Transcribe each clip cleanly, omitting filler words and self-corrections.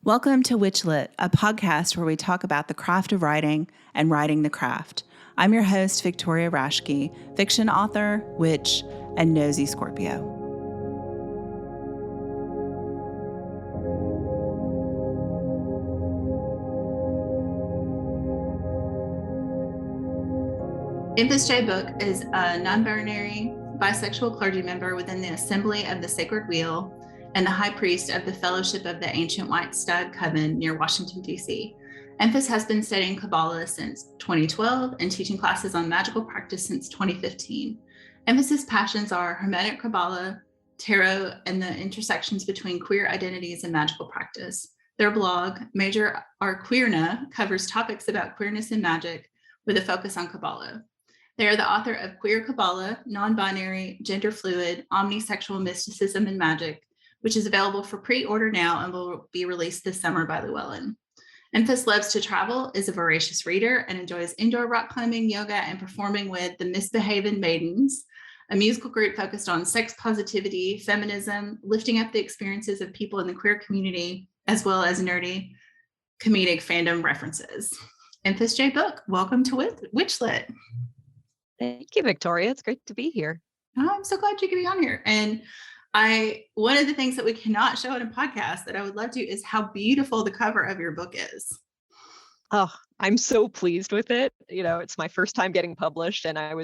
Welcome to WitchLit, a podcast where we talk about the craft of writing and writing the craft. I'm your host, Victoria Rashke, fiction author, witch, and nosy Scorpio. Enfys J. Book is a non-binary bisexual clergy member within the Assembly of the Sacred Wheel and the High Priest of the Fellowship of the Ancient White Stud Coven near Washington, D.C. Enfys has been studying Kabbalah since 2012 and teaching classes on magical practice since 2015. Enfys's passions are Hermetic Kabbalah, tarot, and the intersections between queer identities and magical practice. Their blog, Major Our Queerna, covers topics about queerness and magic with a focus on Kabbalah. They are the author of Queer Qabala, Non-Binary, Gender Fluid, Omnisexual Mysticism and Magic, which is available for pre-order now and will be released this summer by Llewellyn. Enfys loves to travel, is a voracious reader, and enjoys indoor rock climbing, yoga, and performing with the Misbehavin' Maidens, a musical group focused on sex positivity, feminism, lifting up the experiences of people in the queer community, as well as nerdy comedic fandom references. Enfys J. Book, welcome to WitchLit. Thank you, Victoria. It's great to be here. Oh, I'm so glad you could be on here. And one of the things that we cannot show in a podcast that I would love to is how beautiful the cover of your book is. Oh, I'm so pleased with it. You know, it's my first time getting published and I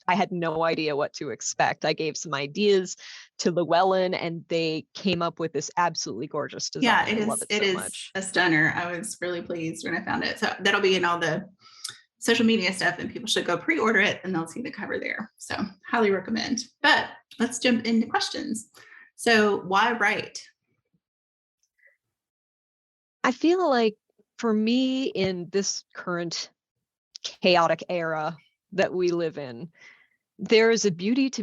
had no idea what to expect. I gave some ideas to Llewellyn and they came up with this absolutely gorgeous design. Yeah, it is much. A stunner. I was really pleased when I found it. So that'll be in all the social media stuff and people should go pre-order it and they'll see the cover there. So highly recommend. But let's jump into questions. So why write? I feel like for me in this current chaotic era that we live in, there is a beauty to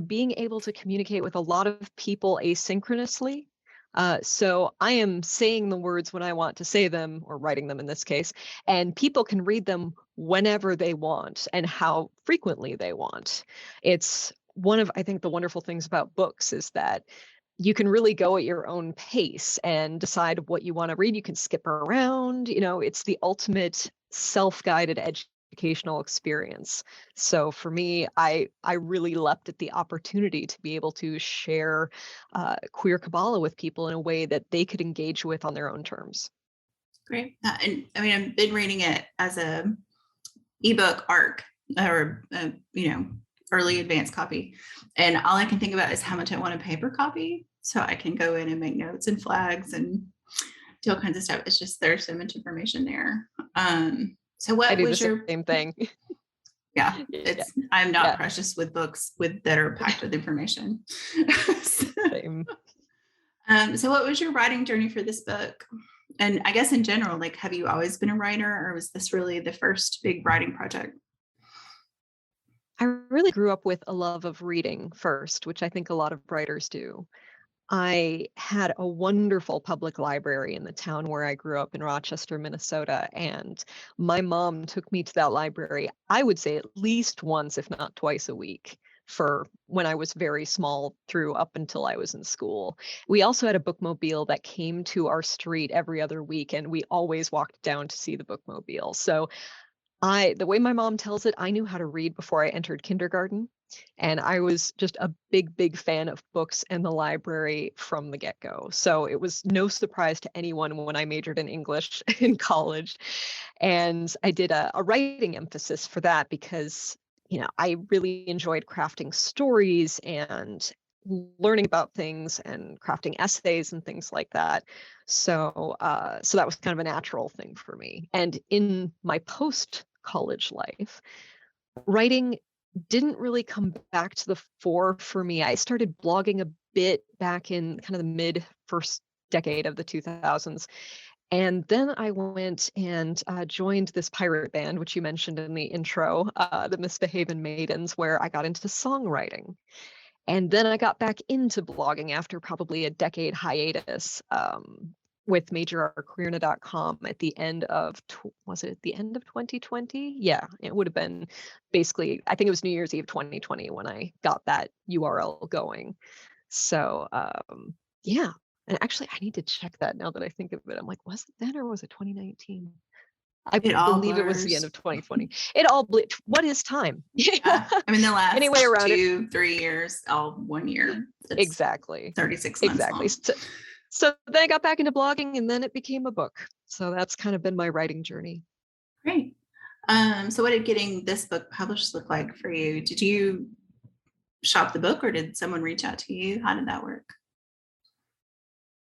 being able to communicate with a lot of people asynchronously. So I am saying the words when I want to say them, or writing them in this case, and people can read them whenever they want and how frequently they want. It's one of, I think, the wonderful things about books is that you can really go at your own pace and decide what you want to read. You can skip around, it's the ultimate self-guided educational experience. So for me, I really leapt at the opportunity to be able to share Queer Qabala with people in a way that they could engage with on their own terms. Great. And I mean, I've been reading it as a ebook ARC or, early advanced copy. And all I can think about is how much I want a paper copy. So I can go in and make notes and flags and do all kinds of stuff. It's just, there's so much information there. So what was your same thing? Yeah, I'm not precious with books that are packed with information. Same. So what was your writing journey for this book? And I guess in general, like, have you always been a writer or was this really the first big writing project? I really grew up with a love of reading first, which I think a lot of writers do. I had a wonderful public library in the town where I grew up in Rochester, Minnesota, and my mom took me to that library, I would say at least once, if not twice a week, for when I was very small through up until I was in school. We also had a bookmobile that came to our street every other week, and we always walked down to see the bookmobile. So the way my mom tells it, I knew how to read before I entered kindergarten. And I was just a big, big fan of books and the library from the get-go. So it was no surprise to anyone when I majored in English in college. And I did a writing emphasis for that because, I really enjoyed crafting stories and learning about things and crafting essays and things like that. So that was kind of a natural thing for me. And in my post-college life, writing didn't really come back to the fore for me. I started blogging a bit back in kind of the mid first decade of the 2000s. And then I went and joined this pirate band, which you mentioned in the intro, the Misbehavin' Maidens, where I got into songwriting. And then I got back into blogging after probably a decade hiatus with majorouqueerna.com at the end of, was it the end of 2020? Yeah, it would have been basically, I think it was New Year's Eve 2020 when I got that URL going. So yeah, And actually, I need to check that now that I think of it. I'm like, was it then or was it 2019? I It all believe it was the end blurs. of 2020. It all what is time? Yeah. I mean, the last Any way around it. 2-3 years, all 1 year. It's Exactly. 36 months Exactly. long. So then I got back into blogging and then it became a book. So that's kind of been my writing journey. Great. So what did getting this book published look like for you? Did you shop the book or did someone reach out to you? How did that work?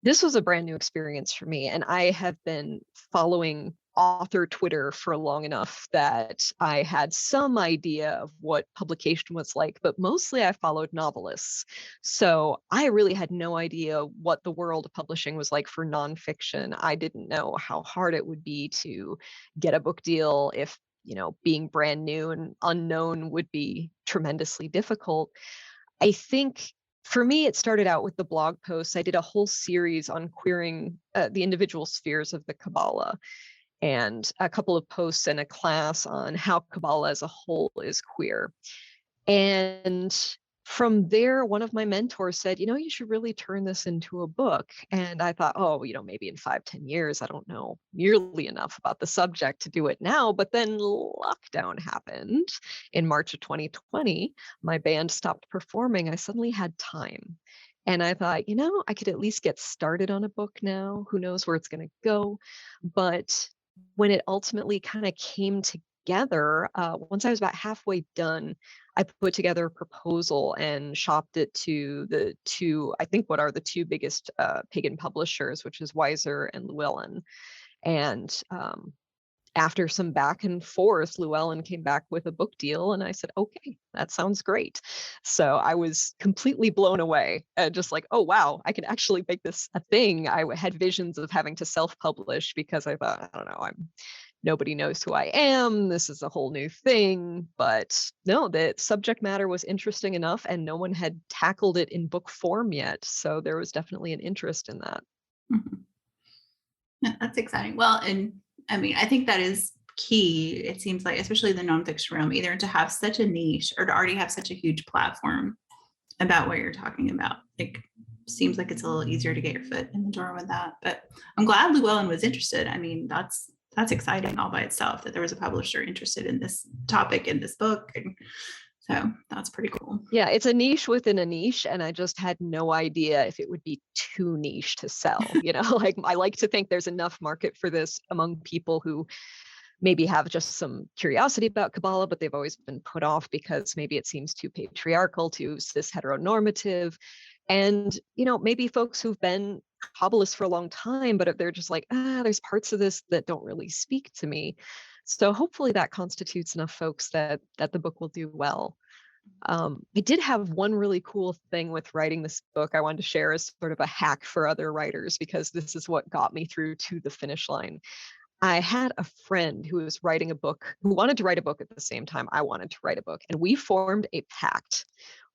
This was a brand new experience for me, and I have been following author Twitter for long enough that I had some idea of what publication was like, but mostly I followed novelists. So I really had no idea what the world of publishing was like for nonfiction. I didn't know how hard it would be to get a book deal, if being brand new and unknown would be tremendously difficult. I think for me, it started out with the blog posts. I did a whole series on queering the individual spheres of the Kabbalah, and a couple of posts and a class on how Kabbalah as a whole is queer. And from there, one of my mentors said, you should really turn this into a book. And I thought, oh, maybe in 5-10 years, I don't know nearly enough about the subject to do it now. But then lockdown happened in March of 2020. My band stopped performing. I suddenly had time. And I thought, I could at least get started on a book now. Who knows where it's going to go? But when it ultimately kind of came together, once I was about halfway done, I put together a proposal and shopped it to the two, I think what are the two biggest pagan publishers, which is Weiser and Llewellyn. And after some back and forth, Llewellyn came back with a book deal, and I said, okay, that sounds great. So I was completely blown away, just like, oh, wow, I can actually make this a thing. I had visions of having to self-publish because I thought, I don't know, nobody knows who I am. This is a whole new thing. But no, the subject matter was interesting enough and no one had tackled it in book form yet. So there was definitely an interest in that. Mm-hmm. Yeah, that's exciting. Well, and I mean, I think that is key. It seems like, especially the nonfiction realm, either to have such a niche or to already have such a huge platform about what you're talking about. Like, seems like it's a little easier to get your foot in the door with that. But I'm glad Llewellyn was interested. I mean, that's exciting all by itself that there was a publisher interested in this topic in this book. And so that's pretty cool. Yeah, it's a niche within a niche, and I just had no idea if it would be too niche to sell. Like I like to think there's enough market for this among people who maybe have just some curiosity about Kabbalah, but they've always been put off because maybe it seems too patriarchal, too cis heteronormative. And, maybe folks who've been Kabbalists for a long time, but they're just like, there's parts of this that don't really speak to me. So hopefully that constitutes enough folks that the book will do well. I did have one really cool thing with writing this book I wanted to share as sort of a hack for other writers, because this is what got me through to the finish line. I had a friend who was writing a book, who wanted to write a book at the same time I wanted to write a book. And we formed a pact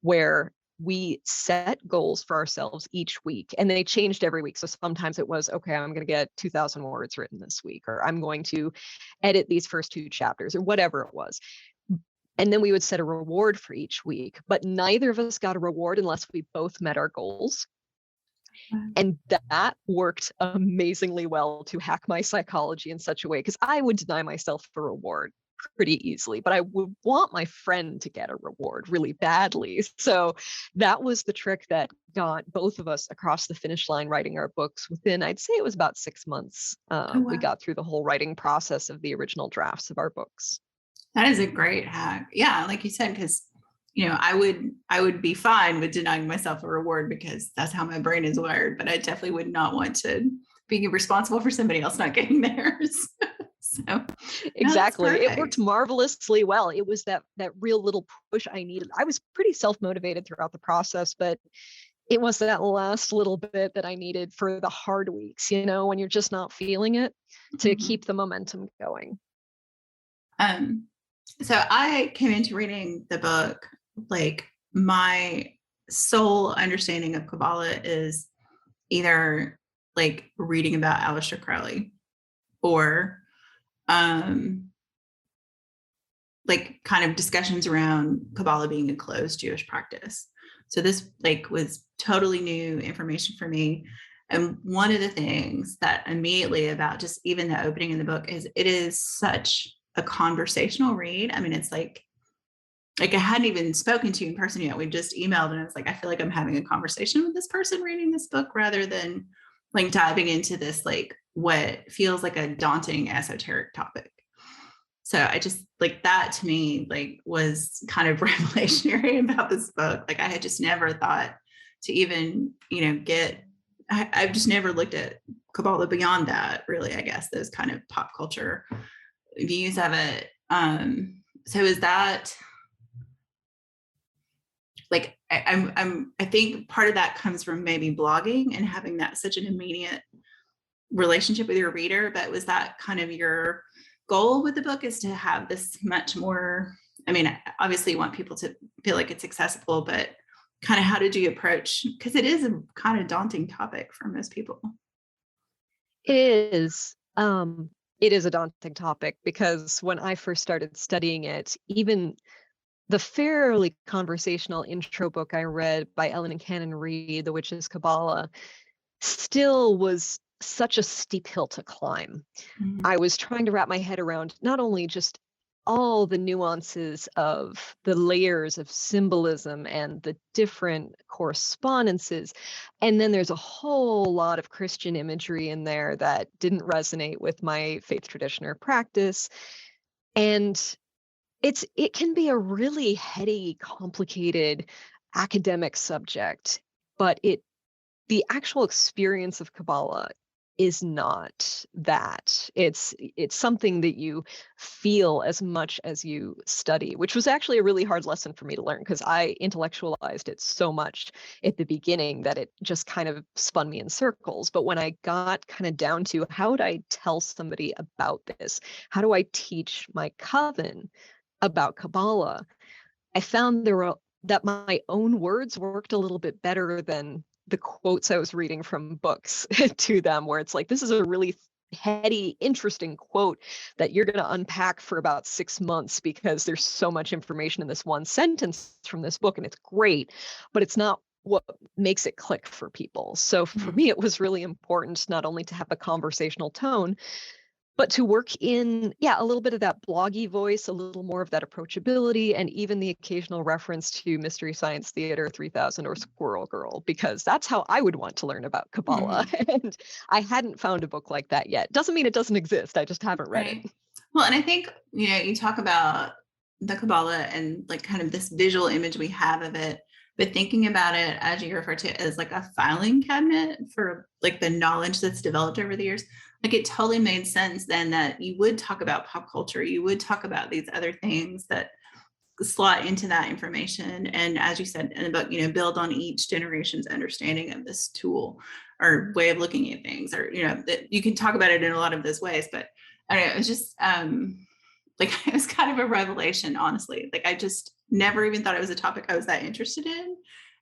where we set goals for ourselves each week, and they changed every week. So sometimes it was, okay, I'm going to get 2,000 words written this week, or I'm going to edit these first 2 chapters, or whatever it was. And then we would set a reward for each week, but neither of us got a reward unless we both met our goals. And that worked amazingly well to hack my psychology in such a way, because I would deny myself a reward pretty easily, but I would want my friend to get a reward really badly. So that was the trick that got both of us across the finish line writing our books within, I'd say it was about 6 months. Wow. We got through the whole writing process of the original drafts of our books. That is a great hack. Yeah, like you said, because I would be fine with denying myself a reward because that's how my brain is wired, but I definitely would not want to be responsible for somebody else not getting theirs. So exactly. It worked marvelously well. It was that real little push I needed. I was pretty self-motivated throughout the process, but it was that last little bit that I needed for the hard weeks, when you're just not feeling it, to keep the momentum going. So I came into reading the book, like my sole understanding of Kabbalah is either like reading about Aleister Crowley or like kind of discussions around Kabbalah being a closed Jewish practice. So this like was totally new information for me. And one of the things that immediately about just even the opening in the book is it is such a conversational read. I mean, it's like I hadn't even spoken to you in person yet. We just emailed and it's like, I feel like I'm having a conversation with this person reading this book rather than like diving into this, like what feels like a daunting esoteric topic. So I just like that to me, like was kind of revelationary about this book. Like I had just never thought to even, I've just never looked at Qabala beyond that, really, I guess, those kind of pop culture views of it. So is that like I think part of that comes from maybe blogging and having that such an immediate relationship with your reader, but was that kind of your goal with the book, is to have this much more, I mean, obviously you want people to feel like it's accessible, but kind of how did you approach, because it is a kind of daunting topic for most people. It is. It is a daunting topic because when I first started studying it, even the fairly conversational intro book I read by Ellen and Cannon Reed, The Witch's Qabala, still was such a steep hill to climb. Mm-hmm. I was trying to wrap my head around not only just all the nuances of the layers of symbolism and the different correspondences. And then there's a whole lot of Christian imagery in there that didn't resonate with my faith tradition or practice. And it can be a really heady, complicated academic subject, but the actual experience of Kabbalah is not that. It's something that you feel as much as you study, which was actually a really hard lesson for me to learn because I intellectualized it so much at the beginning that it just kind of spun me in circles. But when I got kind of down to how would I tell somebody about this? How do I teach my coven about Kabbalah? I found that my own words worked a little bit better than the quotes I was reading from books to them, where it's like, this is a really heady, interesting quote that you're going to unpack for about 6 months because there's so much information in this one sentence from this book, and it's great, but it's not what makes it click for people. So for me, it was really important not only to have a conversational tone, but to work in, a little bit of that bloggy voice, a little more of that approachability, and even the occasional reference to Mystery Science Theater 3000 or Squirrel Girl, because that's how I would want to learn about Kabbalah. And I hadn't found a book like that yet. Doesn't mean it doesn't exist. I just haven't read it. Well, and I think, you talk about the Kabbalah and like kind of this visual image we have of it, but thinking about it, as you refer to it, as like a filing cabinet for like the knowledge that's developed over the years, like it totally made sense then that you would talk about pop culture, you would talk about these other things that slot into that information. And as you said in the book, build on each generation's understanding of this tool or way of looking at things, or, that you can talk about it in a lot of those ways. But I don't know, it was just like, it was kind of a revelation, honestly. Like I just never even thought it was a topic I was that interested in.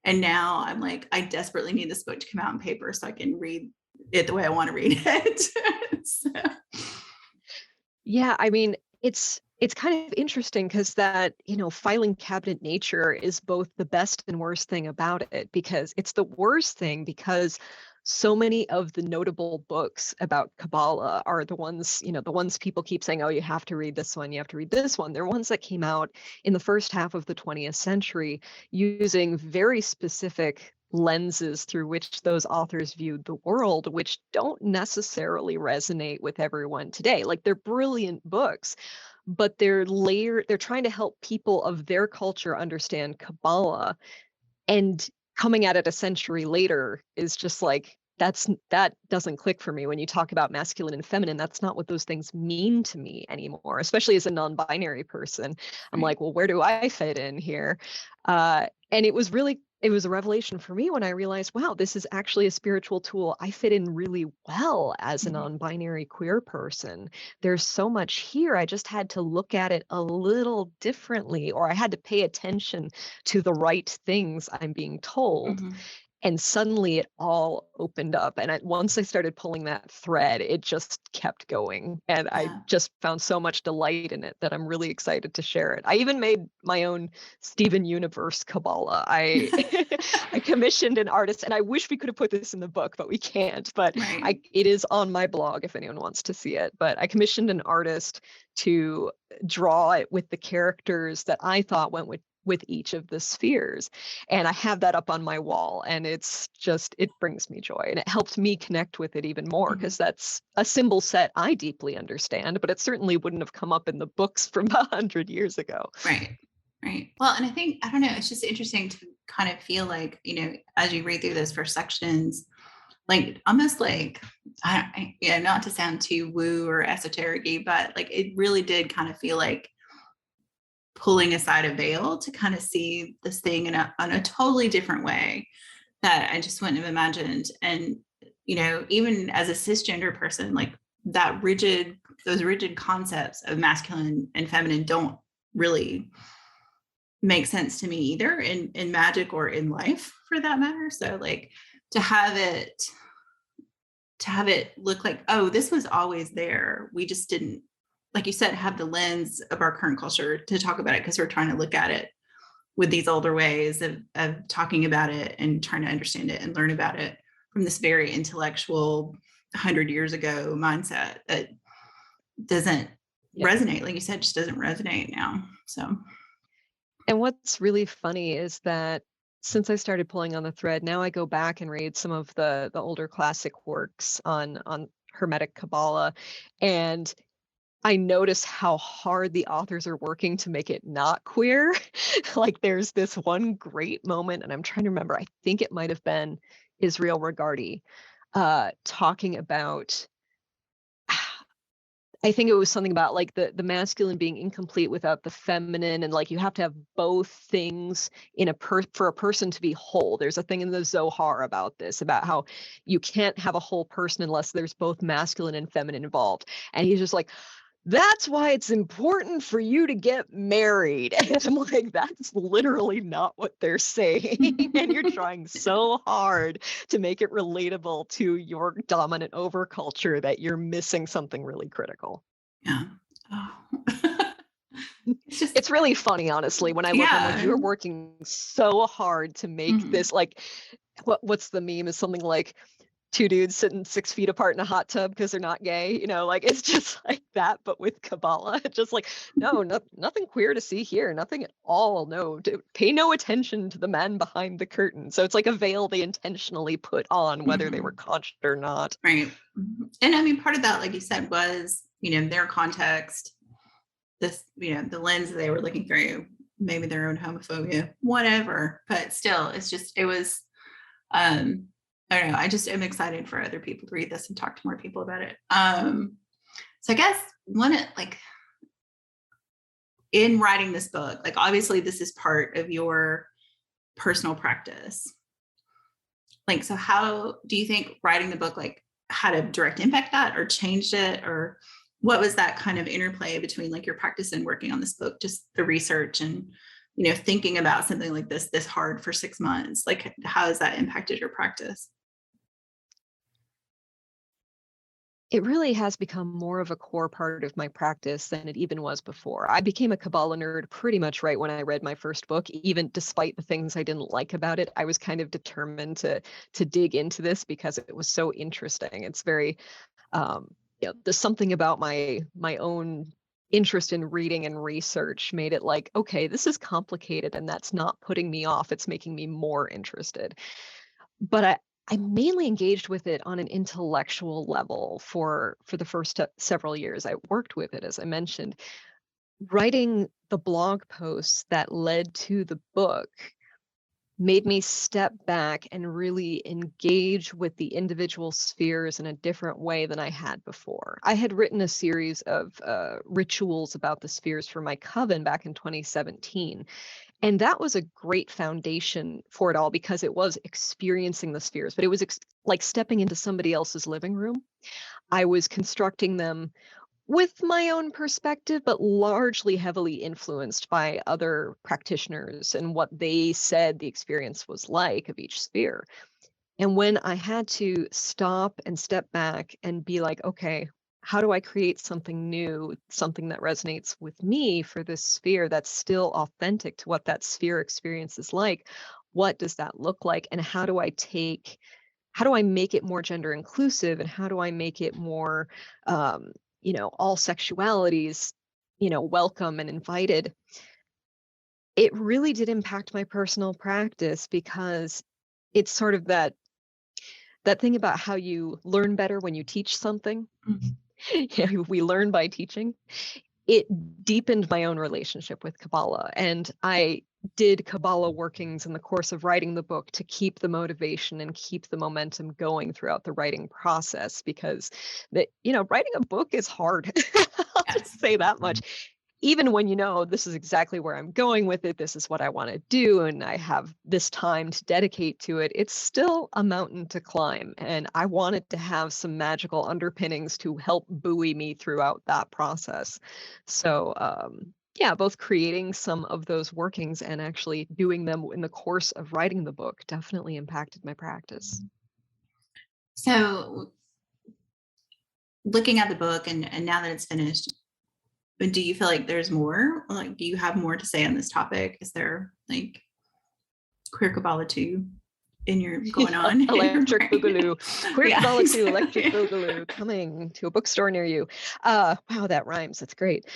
And now I'm like, I desperately need this book to come out in paper so I can read it the way I want to read it. So. Yeah, I mean, it's kind of interesting because that, filing cabinet nature is both the best and worst thing about it, because it's the worst thing because so many of the notable books about Kabbalah are the ones, the ones people keep saying, oh, you have to read this one, you have to read this one. They're ones that came out in the first half of the 20th century using very specific lenses through which those authors viewed the world, which don't necessarily resonate with everyone today. Like they're brilliant books, but they're trying to help people of their culture understand Kabbalah, and coming at it a century later is just like, that doesn't click for me. When you talk about masculine and feminine, that's not what those things mean to me anymore, especially as a non-binary person. I'm like, well, where do I fit in here? And it was a revelation for me when I realized, wow, this is actually a spiritual tool. I fit in really well as a non-binary queer person. There's so much here. I just had to look at it a little differently, or I had to pay attention to the right things I'm being told. And suddenly it all opened up. And once I started pulling that thread, it just kept going. And I Yeah. just found so much delight in it that I'm really excited to share it. I even made my own Steven Universe Kabbalah. I commissioned an artist, and I wish we could have put this in the book, but we can't. But Right. it is on my blog if anyone wants to see it. But I commissioned an artist to draw it with the characters that I thought went with each of the spheres. And I have that up on my wall, and it's just, it brings me joy, and it helps me connect with it even more, Mhm. because that's a symbol set I deeply understand, but it certainly wouldn't have come up in the books from 100 years ago. Right. Right. Well, and I think, I don't know, it's just interesting to kind of feel like, as you read through those first sections, like almost like, not to sound too woo or esoteric, but like it really did kind of feel like pulling aside a veil to kind of see this thing on a totally different way that I just wouldn't have imagined. And, even as a cisgender person, like those rigid concepts of masculine and feminine don't really make sense to me either in magic or in life for that matter. So like to have it look like, oh, this was always there. We just didn't, like you said, have the lens of our current culture to talk about it because we're trying to look at it with these older ways of talking about it and trying to understand it and learn about it from this very intellectual 100 years ago mindset that doesn't Yeah. resonate, like you said, just doesn't resonate now. So And what's really funny is that since I started pulling on the thread, now I go back and read some of the older classic works on Hermetic Kabbalah, and I notice how hard the authors are working to make it not queer. Like there's this one great moment, and I'm trying to remember, I think it might have been Israel Regardie talking about, I think it was something about like the masculine being incomplete without the feminine, and like you have to have both things in for a person to be whole. There's a thing in the Zohar about this, about how you can't have a whole person unless there's both masculine and feminine involved. And he's just like, that's why it's important for you to get married. And I'm like, that's literally not what they're saying. And you're trying so hard to make it relatable to your dominant overculture that you're missing something really critical. yeah. Oh. It's just, It's really funny, honestly, when I look, I'm like, yeah. you're working so hard to make Mhm. this like, what's the meme is something like, two dudes sitting 6 feet apart in a hot tub because they're not gay, like it's just like that, but with Kabbalah. It's just like, no, nothing queer to see here, nothing at all. No, pay no attention to the man behind the curtain. So it's like a veil they intentionally put on, whether they were Mhm. conscious or not. Right. Mhm. And I mean, part of that, like you said, was, their context, this, the lens they were looking through, maybe their own homophobia, whatever. But still, it was, um, I don't know. I just am excited for other people to read this and talk to more people about it. So I guess like in writing this book, like obviously this is part of your personal practice. Like, so how do you think writing the book like had a direct impact that or changed it, or what was that kind of interplay between like your practice and working on this book, just the research and thinking about something like this hard for 6 months? Like how has that impacted your practice? It really has become more of a core part of my practice than it even was before. I became a Kabbalah nerd pretty much right when I read my first book. Even despite the things I didn't like about it, I was kind of determined to dig into this because it was so interesting. It's very, there's something about my own interest in reading and research made it like, okay, this is complicated, and that's not putting me off. It's making me more interested. But I mainly engaged with it on an intellectual level for the first several years I worked with it, as I mentioned. Writing the blog posts that led to the book made me step back and really engage with the individual spheres in a different way than I had before. I had written a series of rituals about the spheres for my coven back in 2017. And that was a great foundation for it all because it was experiencing the spheres, but it was like stepping into somebody else's living room. I was constructing them with my own perspective, but largely heavily influenced by other practitioners and what they said the experience was like of each sphere. And when I had to stop and step back and be like, okay, how do I create something new, something that resonates with me for this sphere that's still authentic to what that sphere experience is like? What does that look like? And how do I make it more gender inclusive? And how do I make it more, all sexualities, welcome and invited? It really did impact my personal practice because it's sort of that thing about how you learn better when you teach something. Mhm. Yeah, we learn by teaching. It deepened my own relationship with Kabbalah, and I did Kabbalah workings in the course of writing the book to keep the motivation and keep the momentum going throughout the writing process because writing a book is hard. I'll Yes. just say that much. Even when you know this is exactly where I'm going with it, this is what I want to do, and I have this time to dedicate to it, it's still a mountain to climb. And I wanted to have some magical underpinnings to help buoy me throughout that process. So, yeah, both creating some of those workings and actually doing them in the course of writing the book definitely impacted my practice. So looking at the book and now that it's finished, do you feel like there's more? Like, do you have more to say on this topic? Is there like Queer Qabala 2 in your going on? Electric Right. Boogaloo. Queer Yeah, Qabala 2, Electric exactly. Boogaloo coming to a bookstore near you. Wow, that rhymes. That's great.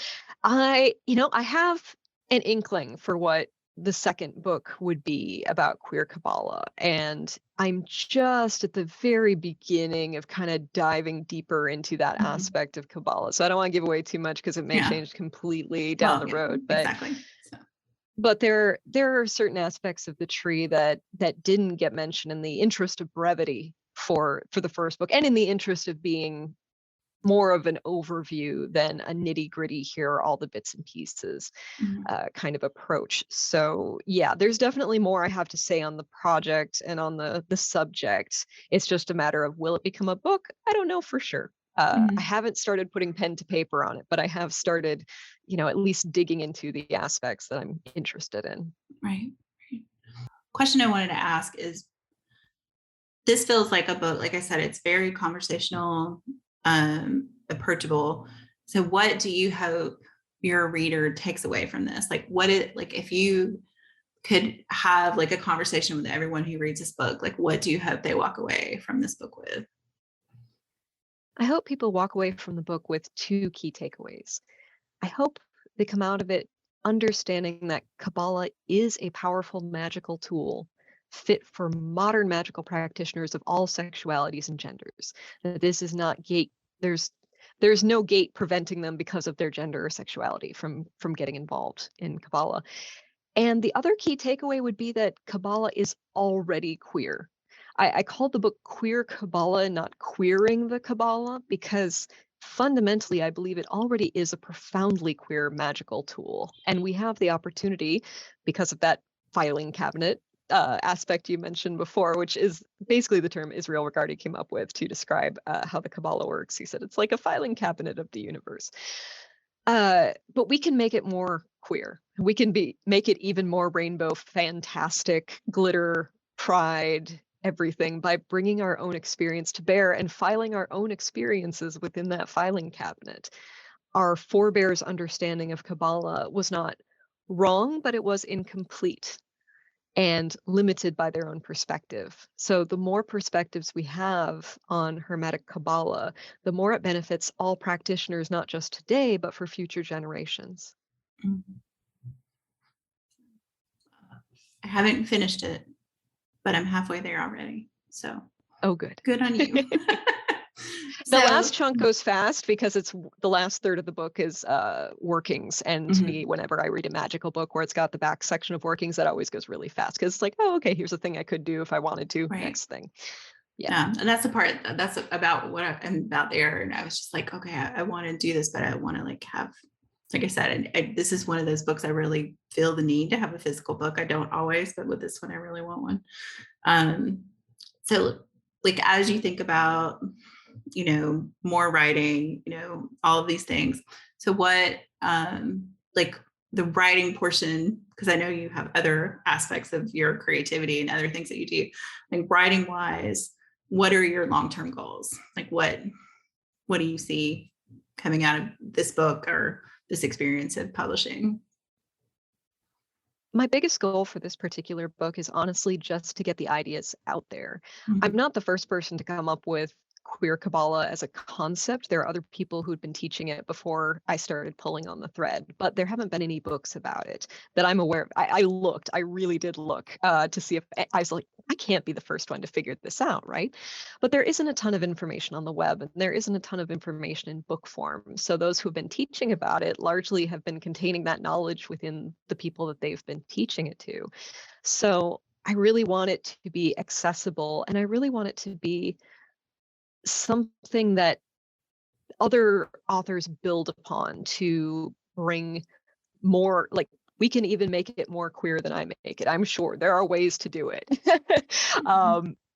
I have an inkling for what the second book would be about Queer Qabala. And I'm just at the very beginning of kind of diving deeper into that Mhm. aspect of Kabbalah. So I don't want to give away too much because it may Yeah. change completely down Well, the yeah, road. exactly. So, But there are certain aspects of the tree that didn't get mentioned in the interest of brevity for the first book, and in the interest of being more of an overview than a nitty-gritty, here are all the bits and pieces mhm. kind of approach. So yeah, there's definitely more I have to say on the project and on the subject. It's just a matter of, will it become a book? I don't know for sure. I Mhm. haven't started putting pen to paper on it, but I have started, at least digging into the aspects that I'm interested in. Right. Right. Question I wanted to ask is, this feels like a book, like I said, it's very conversational, approachable. So what do you hope your reader takes away from this? Like if you could have like a conversation with everyone who reads this book, like what do you hope they walk away from this book with? I hope people walk away from the book with two key takeaways. I hope they come out of it understanding that Kabbalah is a powerful magical tool fit for modern magical practitioners of all sexualities and genders. That this is not gate there's there's no gate preventing them because of their gender or sexuality from getting involved in Kabbalah. And the other key takeaway would be that Kabbalah is already queer. I called the book Queer Qabala, not queering the Kabbalah, because fundamentally, I believe it already is a profoundly queer magical tool. And we have the opportunity, because of that filing cabinet aspect you mentioned before, which is basically the term Israel Regardie came up with to describe how the Kabbalah works. He said it's like a filing cabinet of the universe. But we can make it more queer. We can make it even more rainbow, fantastic, glitter, pride, everything by bringing our own experience to bear and filing our own experiences within that filing cabinet. Our forebears' understanding of Kabbalah was not wrong, but it was incomplete and limited by their own perspective. So the more perspectives we have on Hermetic Kabbalah, the more it benefits all practitioners, not just today, but for future generations. Mhm. I haven't finished it, but I'm halfway there already. So Oh, good. good on you. The last So, chunk goes fast because the last third of the book is workings. And to me, mhm, whenever I read a magical book where it's got the back section of workings, that always goes really fast because it's like, oh, okay, here's a thing I could do if I wanted to. right. Next thing. Yeah. Yeah, and that's the part that's about what I'm about there. And I was just like, okay, I want to do this, but I want to like have, like I said, this is one of those books I really feel the need to have a physical book. I don't always, but with this one, I really want one. Um, so like as you think about, more writing, all of these things. So what, like the writing portion, because I know you have other aspects of your creativity and other things that you do, like writing wise, what are your long-term goals? Like what do you see coming out of this book or this experience of publishing? My biggest goal for this particular book is honestly just to get the ideas out there. I'm Mhm. not the first person to come up with Queer Qabala as a concept. There are other people who'd been teaching it before I started pulling on the thread, but there haven't been any books about it that I'm aware of. I really did look to see if I was like, I can't be the first one to figure this out, right? But there isn't a ton of information on the web, and there isn't a ton of information in book form. So those who've been teaching about it largely have been containing that knowledge within the people that they've been teaching it to. So I really want it to be accessible, and I really want it to be something that other authors build upon to bring more, like, we can even make it more queer than I make it. I'm sure there are ways to do it.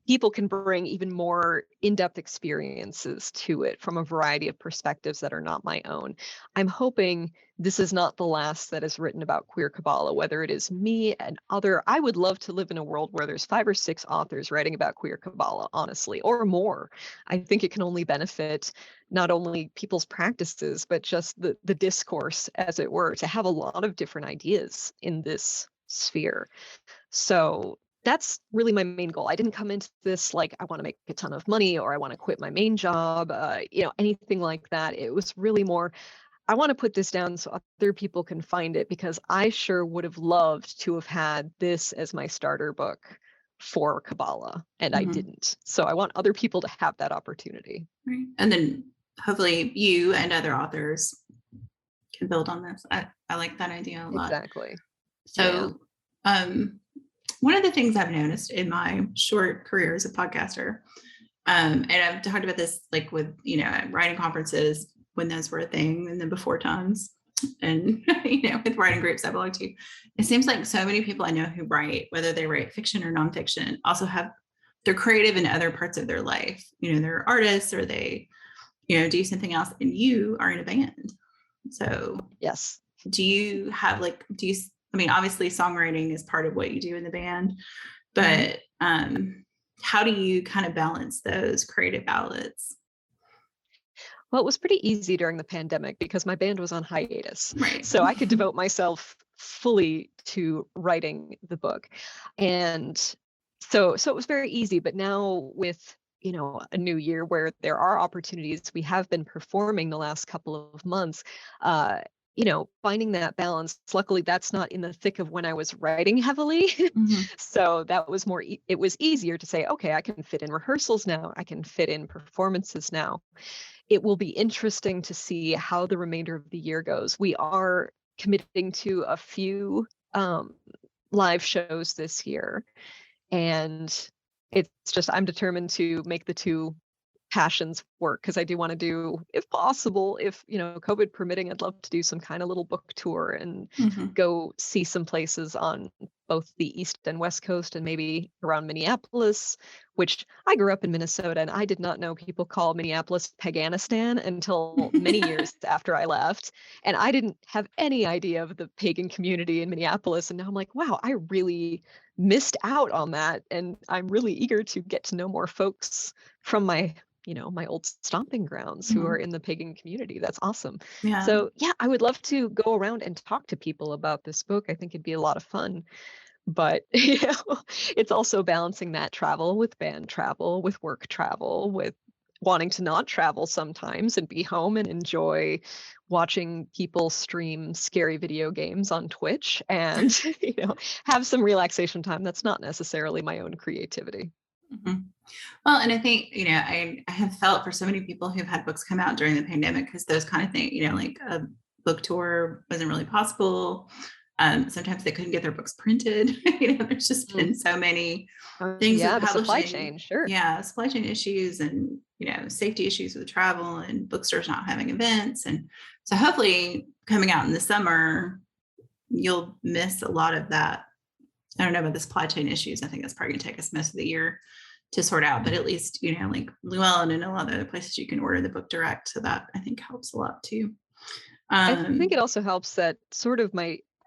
People can bring even more in-depth experiences to it from a variety of perspectives that are not my own. I'm hoping this is not the last that is written about Queer Qabala, whether it is me and other. I would love to live in a world where there's 5 or 6 authors writing about Queer Qabala, honestly, or more. I think it can only benefit not only people's practices, but just the discourse, as it were, to have a lot of different ideas in this sphere. So that's really my main goal. I didn't come into this like I want to make a ton of money or I want to quit my main job, anything like that. It was really more, I want to put this down so other people can find it, because I sure would have loved to have had this as my starter book for Kabbalah, and I Mhm. didn't. So I want other people to have that opportunity. Right. And then hopefully you and other authors can build on this. I like that idea a lot. Exactly. Yeah. So, um, one of the things I've noticed in my short career as a podcaster, and I've talked about this like with, at writing conferences when those were a thing and then before times and, with writing groups I belong to, it seems like so many people I know who write, whether they write fiction or nonfiction, also they're creative in other parts of their life. They're artists or they, do something else, and you are in a band. So Yes. do you have I mean, obviously songwriting is part of what you do in the band, but how do you kind of balance those creative outlets? Well, it was pretty easy during the pandemic because my band was on hiatus. Right. So I could devote myself fully to writing the book. And so it was very easy. But now with, a new year where there are opportunities, we have been performing the last couple of months. Finding that balance. Luckily, that's not in the thick of when I was writing heavily. Mhm. So that was it was easier to say, okay, I can fit in rehearsals now. I can fit in performances now. It will be interesting to see how the remainder of the year goes. We are committing to a few live shows this year, and it's just I'm determined to make the two passions work, because I do want to do, if possible, if COVID permitting, I'd love to do some kind of little book tour and Mhm. go see some places on both the East and West Coast and maybe around Minneapolis, which I grew up in Minnesota and I did not know people call Minneapolis Paganistan until many years after I left. And I didn't have any idea of the pagan community in Minneapolis. And now I'm like, wow, I really missed out on that. And I'm really eager to get to know more folks from my old stomping grounds who are Mhm. in the pagan community. That's awesome. Yeah. So yeah, I would love to go around and talk to people about this book. I think it'd be a lot of fun. But it's also balancing that travel with band travel, with work travel, with wanting to not travel sometimes and be home and enjoy watching people stream scary video games on Twitch and have some relaxation time that's not necessarily my own creativity. Mhm. Well, and I think, I have felt for so many people who've had books come out during the pandemic, because those kind of things, like a book tour wasn't really possible. Sometimes they couldn't get their books printed. There's just Mm. been so many Oh, things with yeah, the supply publishing. chain, sure. Yeah, supply chain issues and, safety issues with travel and bookstores not having events. And so hopefully coming out in the summer, you'll miss a lot of that. I don't know about the supply chain issues. I think that's probably going to take us most of the year to sort out, but at least, like Llewellyn and a lot of other places you can order the book direct. So that I think helps a lot too. I think it Um, also helps that sort of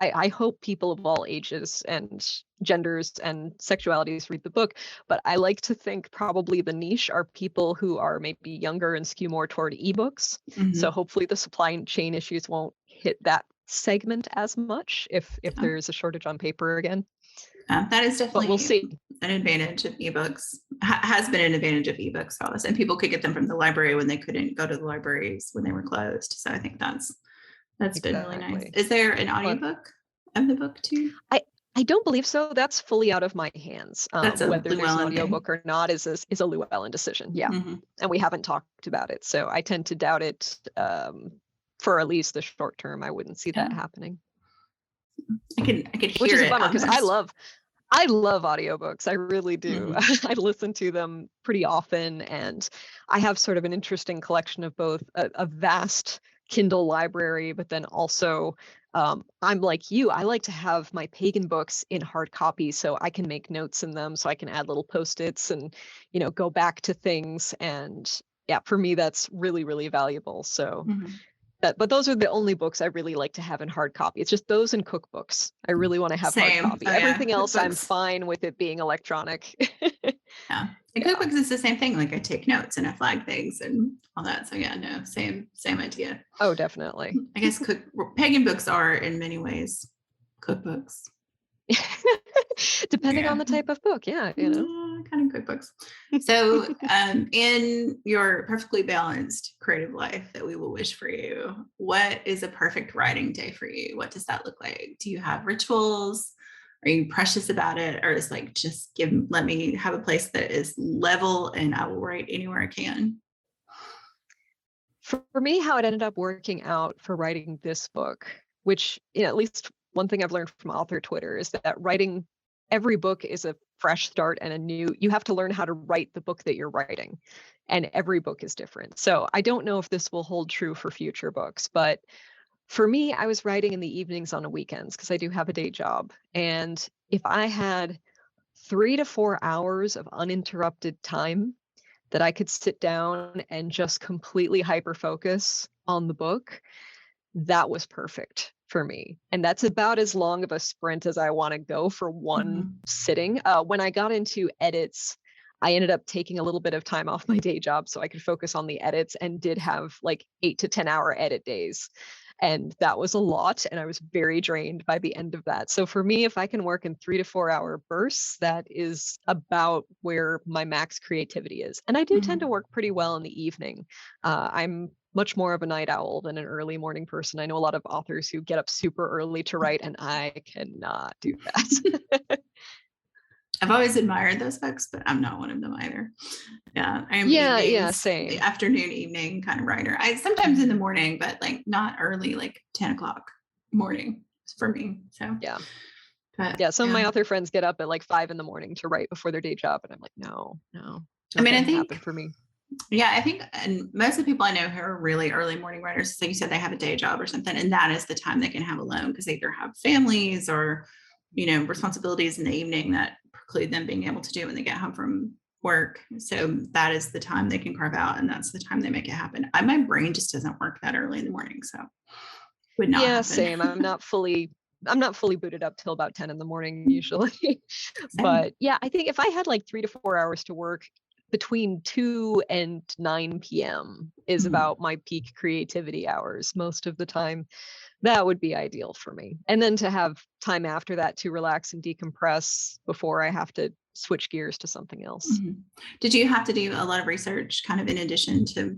I hope people of all ages and genders and sexualities read the book, but I like to think probably the niche are people who are maybe younger and skew more toward ebooks. So Mhm. hopefully the supply chain issues won't hit that segment as much if Yeah. there's a shortage on paper again. That is But we'll definitely see. an advantage of ebooks. Has been an advantage of ebooks for us, and people could get them from the library when they couldn't go to the libraries when they were closed. So I think that's been really nice. Exactly. Is there an But audiobook of the book too? I don't believe so. That's fully out of my hands. That's a Whether there's an Llewellyn thing. audiobook or not is a Llewellyn decision. Yeah. Mhm. And we haven't talked about it. So I tend to doubt it for at least the short term. I wouldn't see that Yeah. happening. I could Which hear is a it bummer because almost. I love audiobooks. I really do. Mhm. I listen to them pretty often, and I have sort of an interesting collection of both a vast Kindle library, but then also I'm like you. I like to have my pagan books in hard copy so I can make notes in them, so I can add little post-its and go back to things. And yeah, for me that's really, really valuable. So Mhm. but those are the only books I really like to have in hard copy. It's just those and cookbooks. I really want to have hard Same. copy. Oh yeah, Everything else, I'm cookbooks. fine with it being electronic. Yeah. And Yeah. cookbooks is the same thing. Like I take notes and I flag things and all that. So yeah, no, same idea. Oh, definitely. I guess pagan books are in many ways cookbooks. Depending on Yeah. the type of book. Yeah, Kind of cookbooks. So, in your perfectly balanced creative life that we will wish for you, what is a perfect writing day for you? What does that look like? Do you have rituals? Are you precious about it? Or is like just let me have a place that is level and I will write anywhere I can? For me, how it ended up working out for writing this book, which, at least one thing I've learned from author Twitter is that writing every book is a fresh start and you have to learn how to write the book that you're writing. And every book is different. So I don't know if this will hold true for future books, but for me, I was writing in the evenings on the weekends because I do have a day job. And if I had 3 to 4 hours of uninterrupted time, that I could sit down and just completely hyper focus on the book, that was perfect for me. And that's about as long of a sprint as I want to go for one Mhm. sitting. When I got into edits, I ended up taking a little bit of time off my day job so I could focus on the edits and did have like 8 to 10 hour edit days. And that was a lot. And I was very drained by the end of that. So for me, if I can work in 3 to 4 hour bursts, that is about where my max creativity is. And I do tend to Mhm. work pretty well in the evening. I'm much more of a night owl than an early morning person. I know a lot of authors who get up super early to write, and I cannot do that. I've always admired those folks, but I'm not one of them either. Yeah, I am Yeah, evenings, the same. afternoon, evening kind of writer. I sometimes in the Mhm. morning, but like not early, like 10 o'clock morning for me. So, Yeah. but Yeah, some of yeah, my author friends get up at like 5 in the morning to write before their day job, and I'm like, no, no, I not mean, I gonna happen think, for me. yeah, I think, and most of the people I know who are really early morning writers, so you said they have a day job or something, and that is the time they can have alone because they either have families or, responsibilities in the evening that preclude them being able to do when they get home from work. So that is the time they can carve out, and that's the time they make it happen. My brain just doesn't work that early in the morning, so would not Yeah, happen. same. I'm not fully booted up till about 10 in the morning usually. Same. But yeah, I think if I had like 3 to 4 hours to work, between 2 and 9 p.m. is Mhm. about my peak creativity hours most of the time. That would be ideal for me. And then to have time after that to relax and decompress before I have to switch gears to something else. Mhm. Did you have to do a lot of research kind of in addition to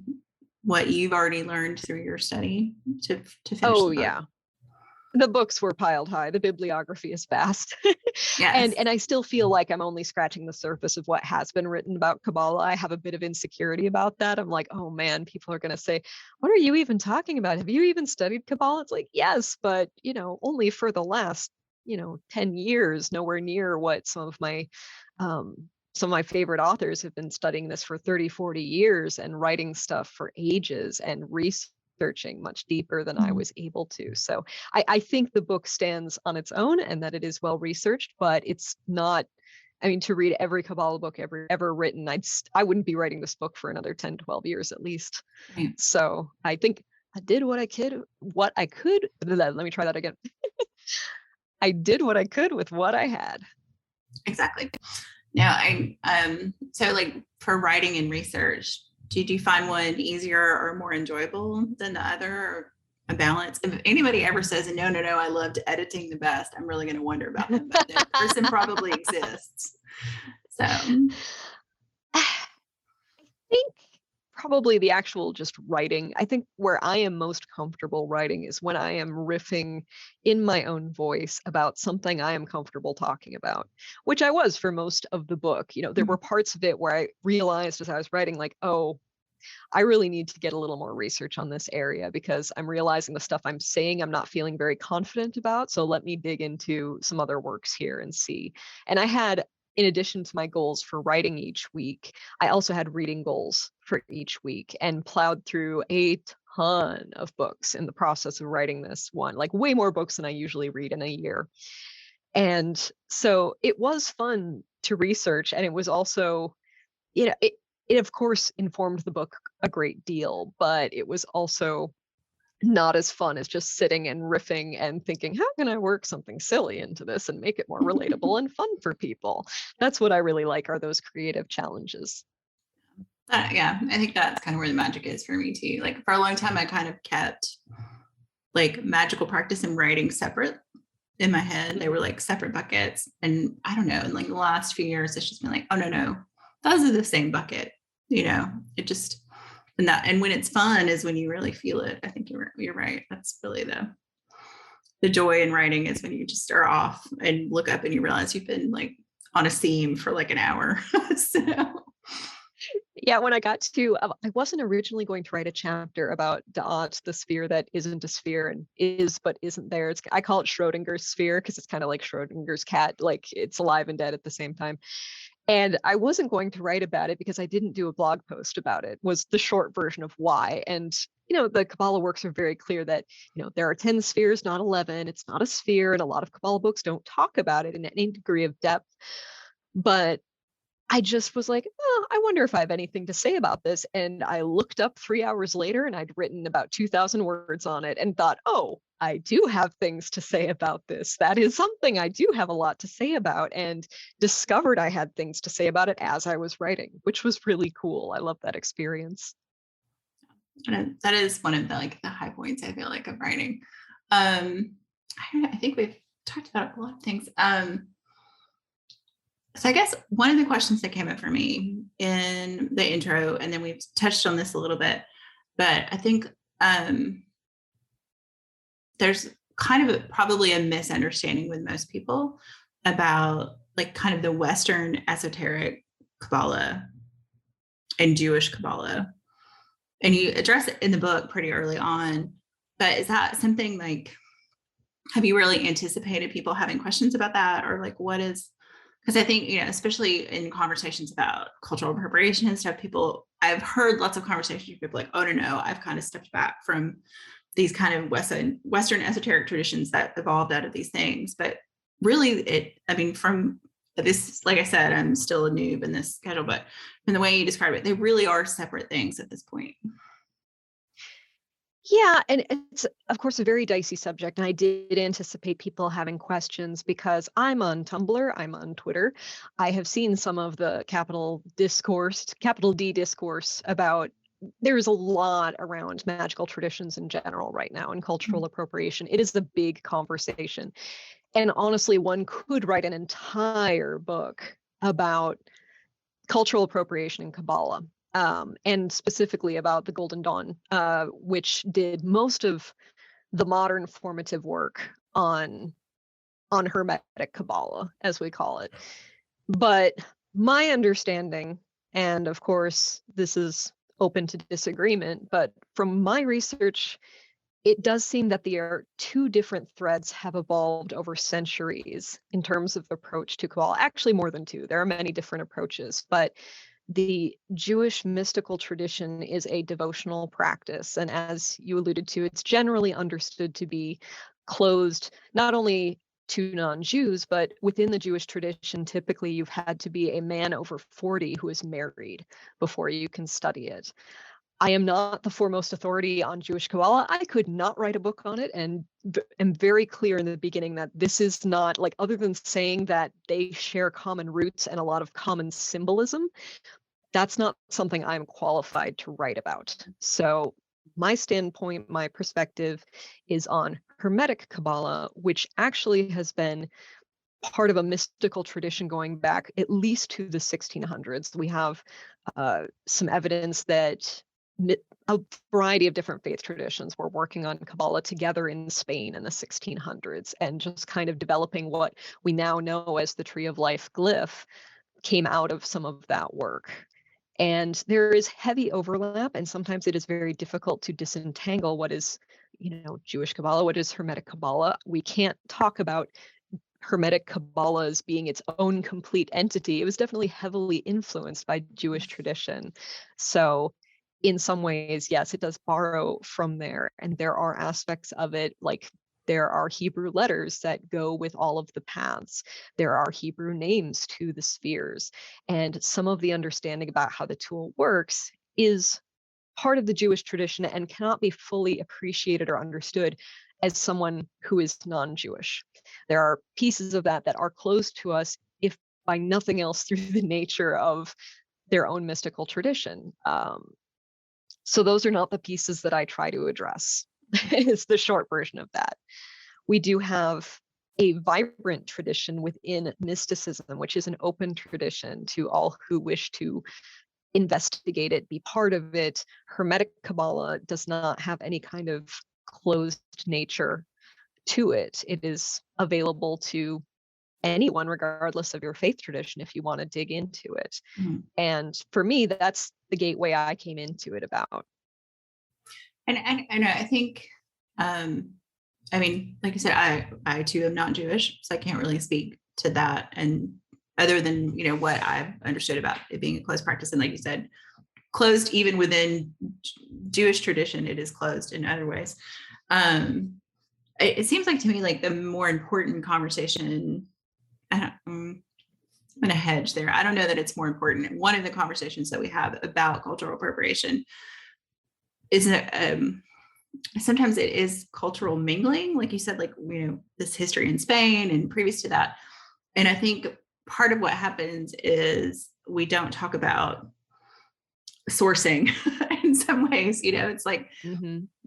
what you've already learned through your study to finish Oh the book? yeah. The books were piled high. The bibliography is vast. and Yes. and I still feel like I'm only scratching the surface of what has been written about Kabbalah. I have a bit of insecurity about that. I'm like, oh man, people are going to say, what are you even talking about? Have you even studied Kabbalah? It's like, yes, but only for the last 10 years, nowhere near what some of my favorite authors have been studying this for 30, 40 years and writing stuff for ages and researching much deeper than I Mhm. was able to. So I think the book stands on its own and that it is well researched, but it's not. I mean, to read every Kabbalah book ever written, I wouldn't be writing this book for another 10, 12 years at least. Right. So I think I did what I could. Let me try that again. I did what I could with what I had. Exactly. Now, so like for writing and research, did you find one easier or more enjoyable than the other, or a balance? If anybody ever says, no, I loved editing the best, I'm really going to wonder about them, but that person probably exists. So I think probably the actual just writing. I think where I am most comfortable writing is when I am riffing in my own voice about something I am comfortable talking about, which I was for most of the book. There were parts of it where I realized as I was writing, like, oh, I really need to get a little more research on this area because I'm realizing the stuff I'm saying I'm not feeling very confident about. So let me dig into some other works here and see. And I had, in addition to my goals for writing each week, I also had reading goals for each week and plowed through a ton of books in the process of writing this one, like way more books than I usually read in a year. And so it was fun to research, and it was also, it of course informed the book a great deal, but it was also not as fun as just sitting and riffing and thinking, how can I work something silly into this and make it more relatable and fun for people? That's what I really like, are those creative challenges. yeah, I think that's kind of where the magic is for me too. Like for a long time, I kind of kept like magical practice and writing separate in my head. They were like separate buckets. And I don't know, in like the last few years, it's just been like, oh no, those are the same bucket. It just, and when it's fun is when you really feel it. I think you're right. That's really the joy in writing, is when you just are off and look up and you realize you've been like on a seam for like an hour. So Yeah, when I got to, I wasn't originally going to write a chapter about Dot, the sphere that isn't a sphere and is but isn't there. I call it Schrodinger's sphere because it's kind of like Schrodinger's cat, like it's alive and dead at the same time. And I wasn't going to write about it because I didn't do a blog post about it, was the short version of why. And, the Kabbalah works are very clear that, there are 10 spheres, not 11. It's not a sphere. And a lot of Kabbalah books don't talk about it in any degree of depth. But I just was like, oh, I wonder if I have anything to say about this. And I looked up 3 hours later and I'd written about 2,000 words on it and thought, oh, I do have things to say about this. That is something I do have a lot to say about, and discovered I had things to say about it as I was writing, which was really cool. I love that experience. and that is one of the high points, I feel like, of writing. I think we've talked about a lot of things. So I guess one of the questions that came up for me in the intro, and then we've touched on this a little bit, but I think there's kind of probably a misunderstanding with most people about like kind of the Western esoteric Kabbalah and Jewish Kabbalah. And you address it in the book pretty early on, but is that something like, have you really anticipated people having questions about that? Or like, what is, because I think, especially in conversations about cultural appropriation and stuff, I've heard lots of conversations with people like, oh, no, I've kind of stepped back from these kind of Western esoteric traditions that evolved out of these things. But really from this, like I said, I'm still a noob in this schedule, but from the way you describe it, they really are separate things at this point. Yeah, and it's, of course, a very dicey subject. And I did anticipate people having questions because I'm on Tumblr, I'm on Twitter. I have seen some of the capital D discourse about, there's a lot around magical traditions in general right now and cultural appropriation. It is the big conversation. And honestly, one could write an entire book about cultural appropriation in Kabbalah. And specifically about the Golden Dawn, which did most of the modern formative work on Hermetic Kabbalah, as we call it. But my understanding, and of course, this is open to disagreement, but from my research, it does seem that the two different threads have evolved over centuries in terms of approach to Kabbalah. Actually, more than two. There are many different approaches, but the Jewish mystical tradition is a devotional practice. And as you alluded to, it's generally understood to be closed not only to non-Jews, but within the Jewish tradition, typically you've had to be a man over 40 who is married before you can study it. I am not the foremost authority on Jewish Kabbalah. I could not write a book on it, and am very clear in the beginning that this is not, like, other than saying that they share common roots and a lot of common symbolism, that's not something I'm qualified to write about. So my standpoint, my perspective is on Hermetic Kabbalah, which actually has been part of a mystical tradition going back at least to the 1600s. We have some evidence that a variety of different faith traditions were working on Kabbalah together in Spain in the 1600s, and just kind of developing what we now know as the Tree of Life glyph came out of some of that work. And there is heavy overlap, and sometimes it is very difficult to disentangle what is, Jewish Kabbalah, what is Hermetic Kabbalah. We can't talk about Hermetic Kabbalah as being its own complete entity. It was definitely heavily influenced by Jewish tradition. So in some ways, yes, it does borrow from there. And there are aspects of it, like there are Hebrew letters that go with all of the paths. There are Hebrew names to the spheres. And some of the understanding about how the tool works is part of the Jewish tradition and cannot be fully appreciated or understood as someone who is non-Jewish. There are pieces of that that are closed to us, if by nothing else through the nature of their own mystical tradition. So those are not the pieces that I try to address, is the short version of that. We do have a vibrant tradition within mysticism, which is an open tradition to all who wish to investigate it, be part of it. Hermetic Kabbalah does not have any kind of closed nature to it. It is available to anyone, regardless of your faith tradition, if you want to dig into it. Mhm. And for me, that's the gateway I came into it about. And I think, I mean, like I said, I too am not Jewish, so I can't really speak to that. And other than, what I've understood about it being a closed practice. And like you said, closed even within Jewish tradition, it is closed in other ways. It seems like to me, like the more important conversation, I'm going to hedge there. I don't know that it's more important. One of the conversations that we have about cultural appropriation is sometimes it is cultural mingling, like you said, like, this history in Spain and previous to that. And I think part of what happens is we don't talk about sourcing in some ways, it's like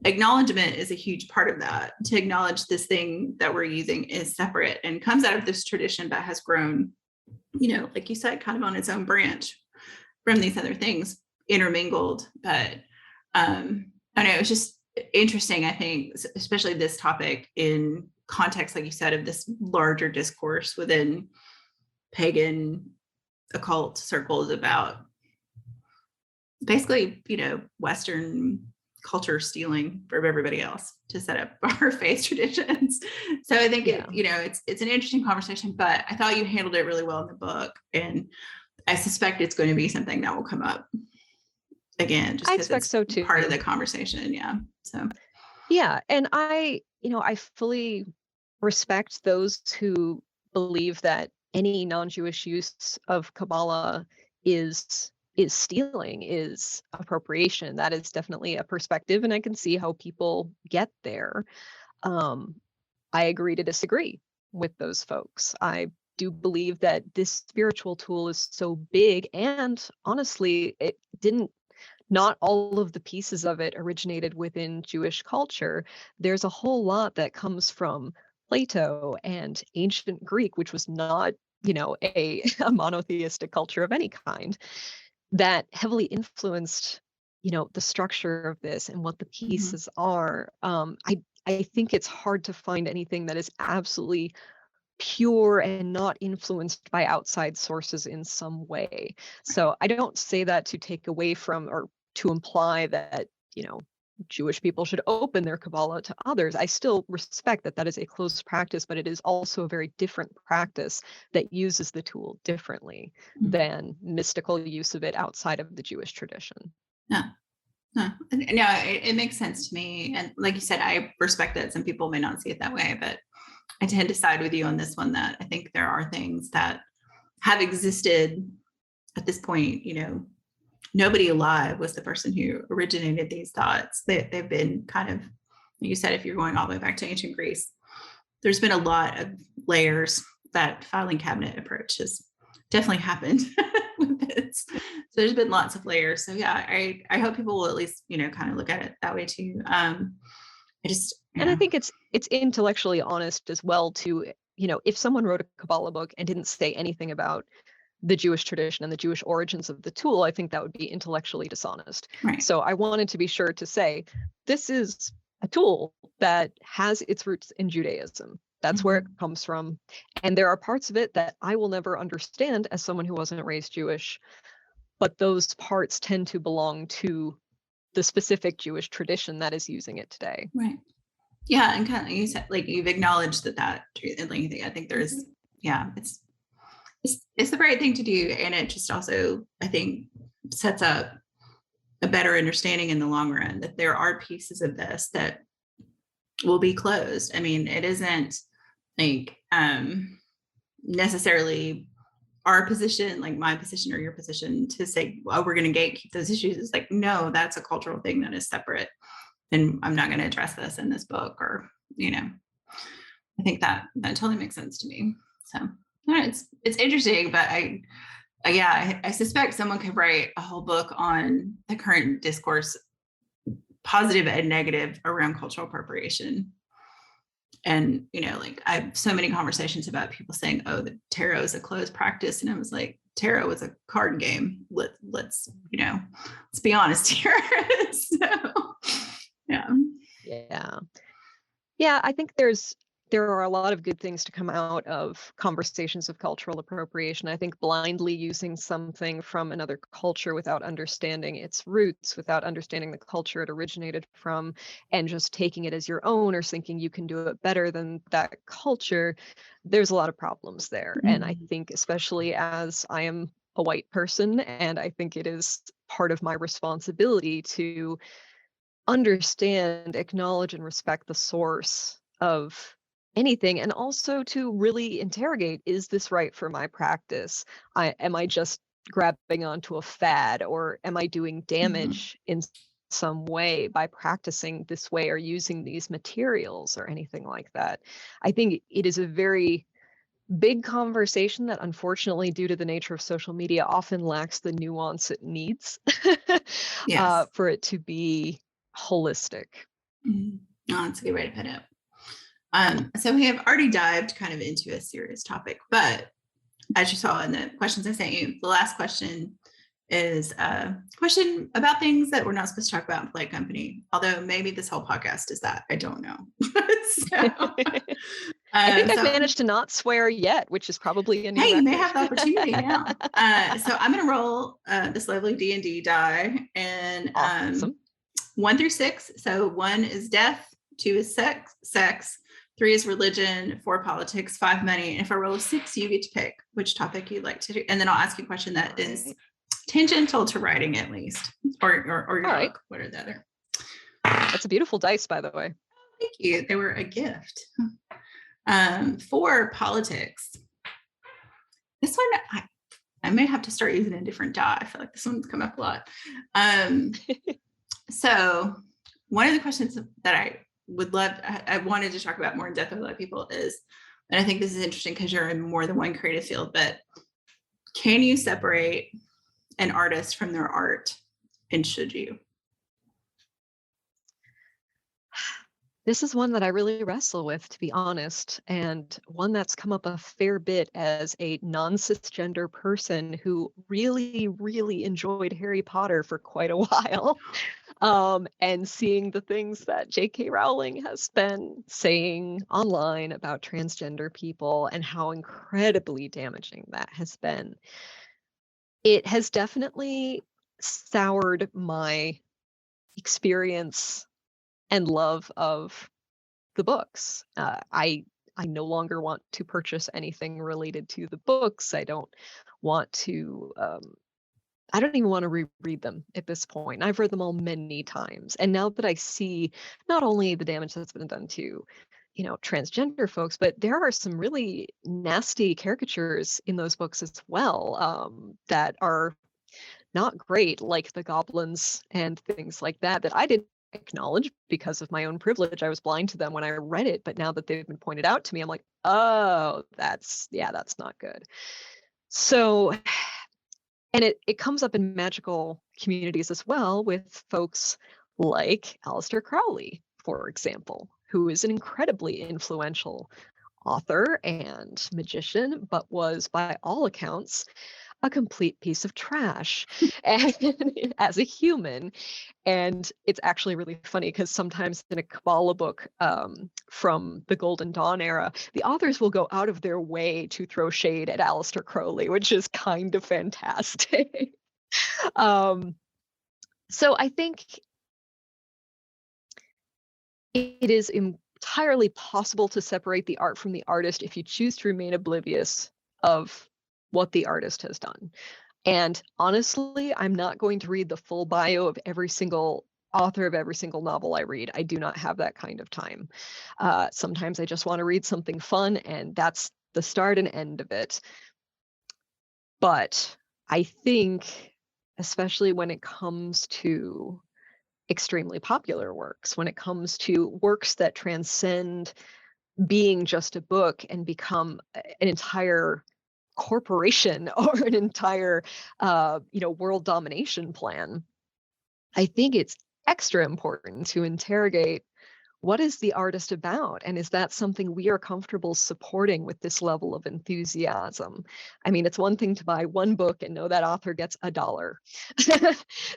acknowledgement is a huge part of that. To acknowledge this thing that we're using is separate and comes out of this tradition, but has grown, like you said, kind of on its own branch from these other things, intermingled. But I don't know, it's just interesting, I think, especially this topic in context, like you said, of this larger discourse within pagan occult circles about basically, Western culture stealing from everybody else to set up our faith traditions. So I think it's an interesting conversation, but I thought you handled it really well in the book, and I suspect it's going to be something that will come up again, just I because expect it's so too. part of the conversation. Yeah. So yeah, and I fully respect those who believe that any non-Jewish use of Kabbalah is stealing, is appropriation. That is definitely a perspective, and I can see how people get there. I agree to disagree with those folks. I do believe that this spiritual tool is so big, and honestly, not all of the pieces of it originated within Jewish culture. There's a whole lot that comes from Plato and ancient Greek, which was not, a monotheistic culture of any kind, that heavily influenced, the structure of this and what the pieces are. I think it's hard to find anything that is absolutely pure and not influenced by outside sources in some way. So I don't say that to take away from or to imply that, Jewish people should open their Kabbalah to others. I still respect that that is a closed practice, but it is also a very different practice that uses the tool differently than mystical use of it outside of the Jewish tradition. No, it makes sense to me. And like you said, I respect that some people may not see it that way, but I tend to side with you on this one, that I think there are things that have existed at this point, nobody alive was the person who originated these thoughts. They've been kind of, you said, if you're going all the way back to ancient Greece, there's been a lot of layers. That filing cabinet approach has definitely happened with this. So there's been lots of layers. So yeah, I hope people will at least, kind of look at it that way too. And I think it's intellectually honest as well to, if someone wrote a Kabbalah book and didn't say anything about the Jewish tradition and the Jewish origins of the tool, I think that would be intellectually dishonest. Right. So I wanted to be sure to say, this is a tool that has its roots in Judaism. That's where it comes from. And there are parts of it that I will never understand as someone who wasn't raised Jewish, but those parts tend to belong to the specific Jewish tradition that is using it today. Right. Yeah. And kind of, you said, like, you've acknowledged that, and like, I think there's, it's the right thing to do. And it just also, I think, sets up a better understanding in the long run that there are pieces of this that will be closed. I mean, it isn't like necessarily our position, like my position or your position, to say, well, we're going to gatekeep those issues. It's like, no, that's a cultural thing that is separate. And I'm not going to address this in this book, or, I think that totally makes sense to me. So it's interesting, but I suspect someone could write a whole book on the current discourse, positive and negative, around cultural appropriation. And, like, I have so many conversations about people saying, oh, the tarot is a closed practice. And I was like, tarot is a card game. Let's be honest here. So, yeah. I think there are a lot of good things to come out of conversations of cultural appropriation. I think blindly using something from another culture without understanding its roots, without understanding the culture it originated from, and just taking it as your own or thinking you can do it better than that culture, there's a lot of problems there. And I think, especially as I am a white person, and I think it is part of my responsibility to understand, acknowledge, and respect the source of anything, and also to really interrogate, is this right for my practice? Am I just grabbing onto a fad, or am I doing damage in some way by practicing this way or using these materials or anything like that? I think it is a very big conversation that, unfortunately, due to the nature of social media, often lacks the nuance it needs for it to be holistic. Oh, that's a good way to put it. So we have already dived kind of into a serious topic, but as you saw in the questions I sent you, the last question is a question about things that we're not supposed to talk about in Polite Company. Although maybe this whole podcast is that. I don't know. I think I've managed to not swear yet, which is probably a new record. You may have the opportunity now. So I'm going to roll this lovely D&D die, and awesome. 1 through 6. So 1 is death, 2 is sex, 3 is religion, 4 politics, 5 money. And if I roll a 6, you get to pick which topic you'd like to do. And then I'll ask you a question that is tangential to writing, at least, or your book. What are the other? That's a beautiful dice, by the way. Thank you. They were a gift. For politics, this one I may have to start using a different die. I feel like this one's come up a lot. So one of the questions that I wanted to talk about more in depth with a lot of people is, and I think this is interesting because you're in more than one creative field, but can you separate an artist from their art, and should you? This is one that I really wrestle with, to be honest, and one that's come up a fair bit as a non-cisgender person who really, really enjoyed Harry Potter for quite a while. And seeing the things that J.K. Rowling has been saying online about transgender people and how incredibly damaging that has been. It has definitely soured my experience and love of the books. I no longer want to purchase anything related to the books. I don't want to I don't even want to reread them at this point. I've read them all many times. And now that I see not only the damage that's been done to, transgender folks, but there are some really nasty caricatures in those books as well, that are not great, like the goblins and things like that, that I didn't acknowledge because of my own privilege. I was blind to them when I read it, but now that they've been pointed out to me, I'm like, oh, that's not good. So, and it comes up in magical communities as well with folks like Aleister Crowley, for example, who is an incredibly influential author and magician, but was by all accounts a complete piece of trash and as a human. And it's actually really funny because sometimes in a Kabbalah book from the Golden Dawn era, the authors will go out of their way to throw shade at Aleister Crowley, which is kind of fantastic. So I think it is entirely possible to separate the art from the artist if you choose to remain oblivious of what the artist has done. And honestly, I'm not going to read the full bio of every single author of every single novel I read. I do not have that kind of time. Sometimes I just want to read something fun, and that's the start and end of it. But I think, especially when it comes to extremely popular works, when it comes to works that transcend being just a book and become an entire corporation or an entire world domination plan, I think it's extra important to interrogate, what is the artist about, and is that something we are comfortable supporting with this level of enthusiasm? I mean, it's one thing to buy one book and know that author gets $1.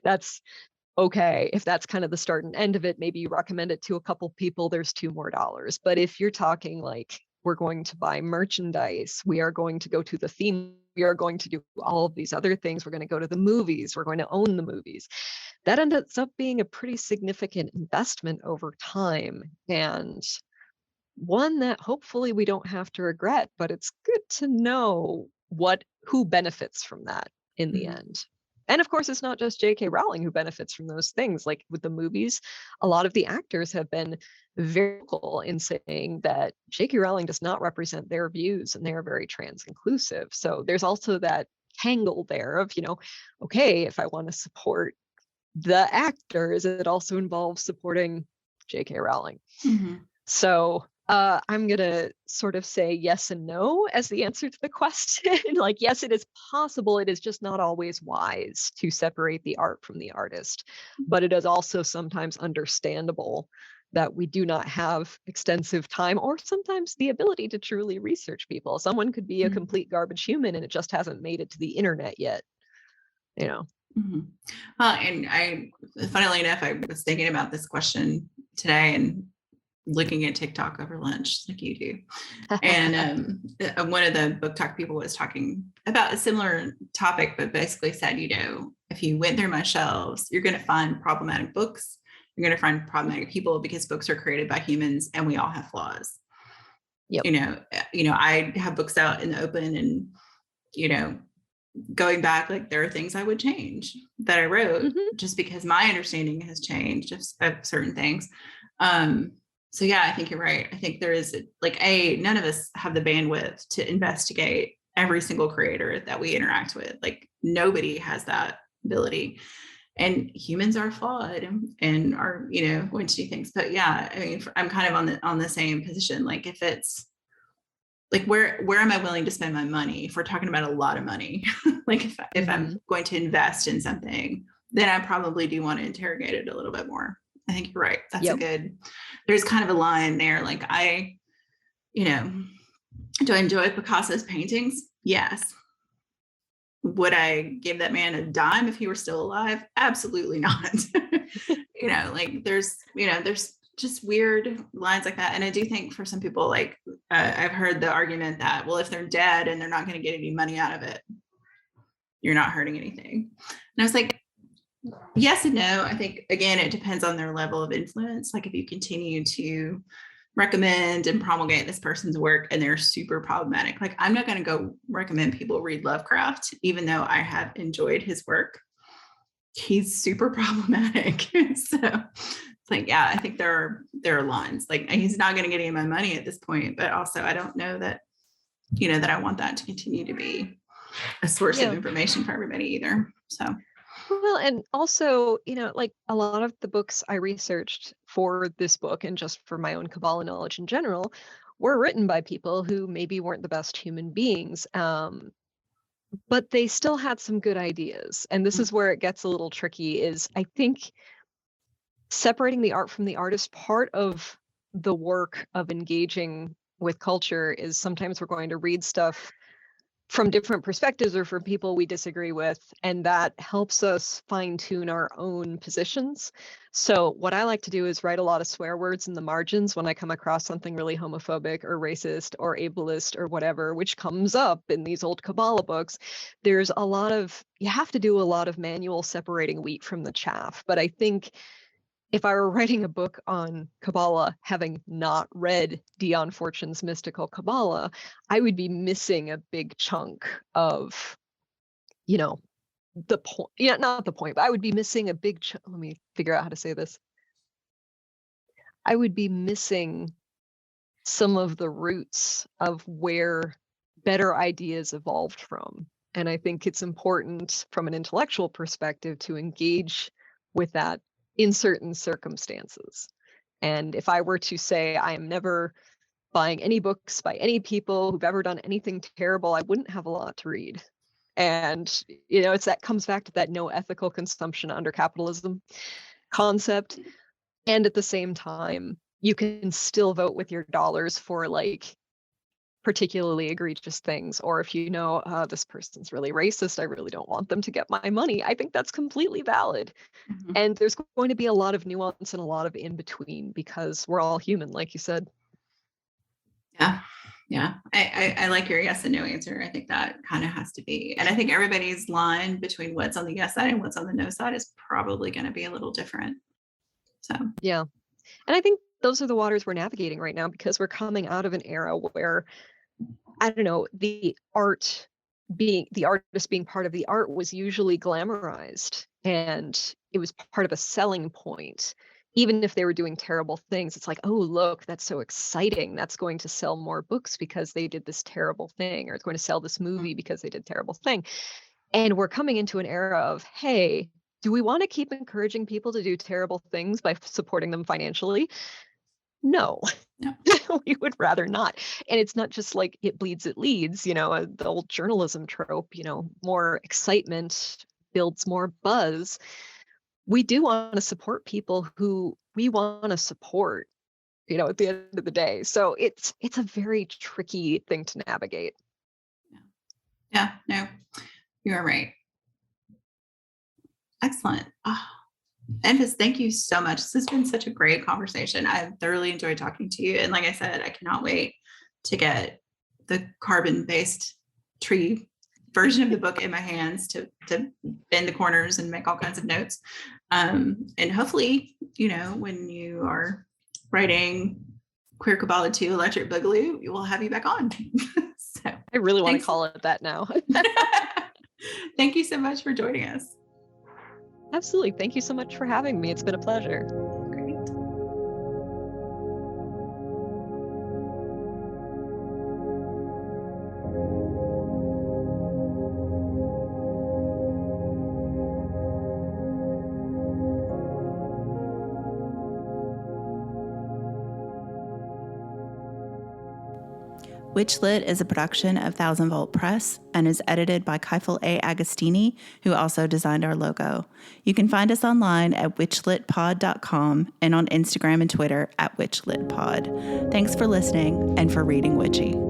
That's okay. If that's kind of the start and end of it, maybe you recommend it to a couple people, there's $2 more. But if you're talking like, we're going to buy merchandise, we are going to go to the theme, we are going to do all of these other things, we're going to go to the movies, we're going to own the movies, that ends up being a pretty significant investment over time, and one that hopefully we don't have to regret. But it's good to know who benefits from that in the end. And of course, it's not just J.K. Rowling who benefits from those things. Like with the movies, a lot of the actors have been very vocal in saying that J.K. Rowling does not represent their views, and they're very trans inclusive. So there's also that tangle there of, okay, if I want to support the actors, it also involves supporting J.K. Rowling. So I'm going to sort of say yes and no as the answer to the question. Like, yes, it is possible. It is just not always wise to separate the art from the artist. But it is also sometimes understandable that we do not have extensive time or sometimes the ability to truly research people. Someone could be a complete garbage human and it just hasn't made it to the internet yet, Well, and funnily enough, I was thinking about this question today and looking at TikTok over lunch like you do. And one of the book talk people was talking about a similar topic, but basically said, if you went through my shelves, you're going to find problematic books. You're going to find problematic people, because books are created by humans and we all have flaws. Yep. I have books out in the open, and, going back, like there are things I would change that I wrote just because my understanding has changed of certain things. So yeah, I think you're right. I think there is none of us have the bandwidth to investigate every single creator that we interact with. Like nobody has that ability, and humans are flawed and are, going to do things. But yeah, I mean, I'm kind of on the same position. Like if it's like, where am I willing to spend my money? If we're talking about a lot of money, like if I'm going to invest in something, then I probably do want to interrogate it a little bit more. I think you're right. That's there's kind of a line there. Like do I enjoy Picasso's paintings? Yes. Would I give that man a dime if he were still alive? Absolutely not. There's just weird lines like that. And I do think for some people, I've heard the argument that, well, if they're dead and they're not going to get any money out of it, you're not hurting anything. And I was like, yes and no. I think, again, it depends on their level of influence. Like if you continue to recommend and promulgate this person's work and they're super problematic, like I'm not going to go recommend people read Lovecraft, even though I have enjoyed his work. He's super problematic. So it's like, yeah, I think there are lines. Like he's not going to get any of my money at this point, but also I don't know that, that I want that to continue to be a source of information for everybody either. So Well, and also, like a lot of the books I researched for this book and just for my own Kabbalah knowledge in general were written by people who maybe weren't the best human beings. But they still had some good ideas. And this is where it gets a little tricky is I think separating the art from the artist, part of the work of engaging with culture is sometimes we're going to read stuff from different perspectives or from people we disagree with, and that helps us fine-tune our own positions. So what I like to do is write a lot of swear words in the margins when I come across something really homophobic or racist or ableist or whatever, which comes up in these old Kabbalah books. There's you have to do a lot of manual separating wheat from the chaff. But I think if I were writing a book on Kabbalah, having not read Dion Fortune's Mystical Kabbalah, I would be missing a big chunk of, the point. Yeah, not the point, but I would be missing a big chunk. Let me figure out how to say this. I would be missing some of the roots of where better ideas evolved from. And I think it's important from an intellectual perspective to engage with that in certain circumstances. And if I were to say I am never buying any books by any people who've ever done anything terrible, I wouldn't have a lot to read. And, it's that comes back to that no ethical consumption under capitalism concept. And at the same time, you can still vote with your dollars for like particularly egregious things. Or if this person's really racist, I really don't want them to get my money. I think that's completely valid. Mm-hmm. And there's going to be a lot of nuance and a lot of in between because we're all human, like you said. Yeah. Yeah. I like your yes and no answer. I think that kind of has to be. And I think everybody's line between what's on the yes side and what's on the no side is probably going to be a little different. So, yeah. And I think those are the waters we're navigating right now because we're coming out of an era where, I don't know, the artist being part of the art was usually glamorized and it was part of a selling point. Even if they were doing terrible things, it's like, oh, look, that's so exciting. That's going to sell more books because they did this terrible thing, or it's going to sell this movie because they did a terrible thing. And we're coming into an era of, hey, do we want to keep encouraging people to do terrible things by supporting them financially? No. We would rather not. And it's not just like it bleeds, it leads, the old journalism trope, more excitement builds more buzz. We do want to support people who we want to support, at the end of the day. So it's a very tricky thing to navigate. Yeah, no, you are right. Excellent. Enfys, thank you so much. This has been such a great conversation. I've thoroughly enjoyed talking to you. And like I said, I cannot wait to get the carbon-based tree version of the book in my hands to bend the corners and make all kinds of notes. And hopefully, when you are writing Queer Qabala 2 Electric Boogaloo, we'll have you back on. So, I really want to call it that now. Thank you so much for joining us. Absolutely. Thank you so much for having me. It's been a pleasure. Great. WitchLit is a production of Thousand Volt Press and is edited by Keifel A. Agostini, who also designed our logo. You can find us online at witchlitpod.com and on Instagram and Twitter at witchlitpod. Thanks for listening and for reading witchy.